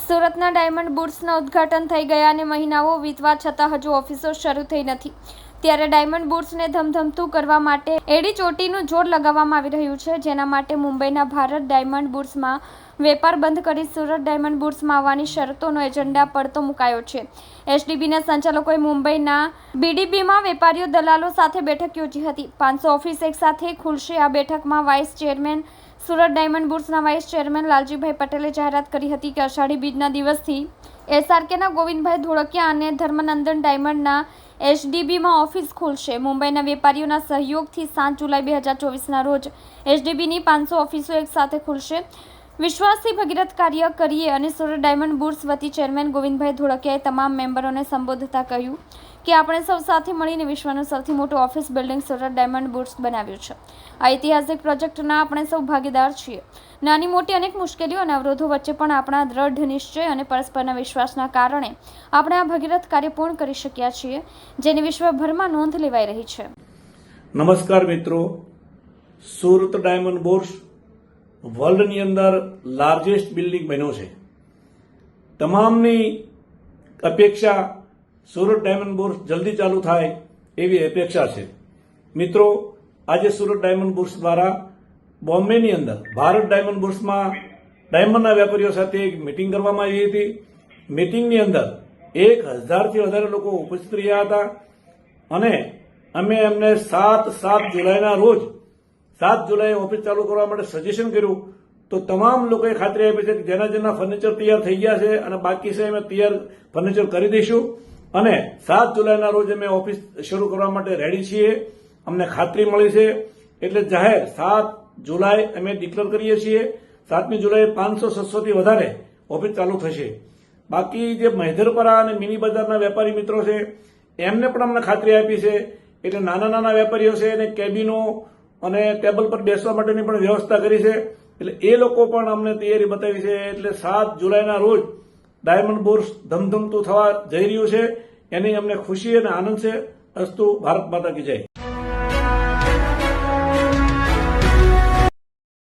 સુરતના ડાયમંડ બુટ્સના ઉદ્ઘાટન થઈ ગયા અને મહિનાઓ વીતવા છતાં હજુ ઓફિસો શરૂ થઈ નથી, ત્યારે ડાયમંડ બુટ્સને ધમધમતું કરવા માટે એડી ચોટીનું જોર લગાવવામાં આવી રહ્યું છે, જેના માટે મુંબઈના ભારત ડાયમંડ બુટ્સમાં વેપાર બંધ કરી સુરત ડાયમંડ બુટ્સમાં આવવાની શરતોનો એજન્ડા પડતો મુકાયો છે। એસડીબીના સંચાલકોએ મુંબઈના બીડીબીમાં વેપારીઓ દલાલો સાથે બેઠક યોજી હતી। 500 ઓફિસ એક સાથે ખુલશે। આ બેઠકમાં વાઇસ ચેરમેન સુરત ડાયમંડ બુટ્સના વાઇસ ચેરમેન લાલજીભાઈ પટેલે જાહેરાત કરી હતી કે અષાઢી બીજના દિવસથી એસઆરકેના ગોવિંદભાઈ ધોળકિયા અને ધર્મનંદન ડાયમંડના એસડીબીમાં ઓફિસ ખુલશે। મુંબઈના વેપારીઓના સહયોગથી 7 જુલાઈ 2024ના રોજ એસડીબીની 500 ઓફિસો એક સાથે ખુલશે। વિશ્વાસથી ભગીરથ કાર્ય કરીએ અને સુરત ડાયમંડ બુટ્સ વતી ચેરમેન ગોવિંદભાઈ ધોળકિયાએ તમામ મેમ્બરોને સંબોધતા કહ્યું કે આપણે સૌ સાથે મળીને વિશ્વનું સૌથી મોટું ઓફિસ બિલ્ડિંગ સુરત ડાયમંડ બુટ્સ બનાવ્યું છે। આ ઐતિહાસિક પ્રોજેક્ટના આપણે સૌ ભાગીદાર છીએ। નાની મોટી અનેક મુશ્કેલીઓ અને અવરોધો વચ્ચે પણ આપણા દ્રઢ નિશ્ચય અને પરસ્પરના વિશ્વાસના કારણે આપણે આ ભગીરથ કાર્ય પૂર્ણ કરી શક્યા છીએ, જેની વિશ્વભરમાં નોંધ લેવાઈ રહી છે। નમસ્કાર મિત્રો, સુરત ડાયમંડ બુટ્સ વર્લ્ડની અંદર લાર્જેસ્ટ બિલ્ડિંગ બન્યો છે। તમામની અપેક્ષા સુરત ડાયમંડ બુટ્સ જલ્દી ચાલુ થાય એવી અપેક્ષા છે। મિત્રો, આજે સુરત ડાયમંડ બુટ્સ દ્વારા બોમ્બેની અંદર ભારત ડાયમંડ બુટ્સમાં ડાયમંડના વેપારીઓ સાથે એક મીટિંગ કરવામાં આવી હતી। મીટિંગની અંદર 1000થી વધારે લોકો ઉપસ્થિત રહ્યા હતા અને અમે એમને 7 જુલાઈના રોજ 7 જુલાઈ ઓફિસ ચાલુ કરવા માટે સજેશન કર્યું, તો તમામ લોકોએ ખાતરી આપી છે કે જેના ફર્નિચર તૈયાર થઈ ગયા છે અને બાકી છે અમે તૈયાર ફર્નિચર કરી દઈશું અને 7 જુલાઈના રોજ અમે ઓફિસ શરૂ કરવા માટે રેડી છીએ। અમને ખાતરી મળી છે એટલે જાહેર 7 જુલાઈ અમે ડિક્લેર કરીએ છીએ। 7મી જુલાઈ 500-600 થી વધારે ઓફિસ ચાલુ થશે। બાકી જે મહેધરપરા અને મિની બજારના વેપારી મિત્રો છે એમને પણ અમને ખાતરી આપી છે, એટલે નાના વેપારીઓ છે અને કેબિનો અને ટેબલ પર બેસવા માટેની પણ વ્યવસ્થા કરી છે, એટલે એ લોકો પણ અમને તૈયારી બતાવી છે। એટલે 7 જુલાઈના રોજ ડાયમંડ બુટ્સ ધમધમતું થવા જઈ રહ્યું છે, એની અમને ખુશી અને આનંદ છે। અસ્તુ, ભારત માતા કી જય।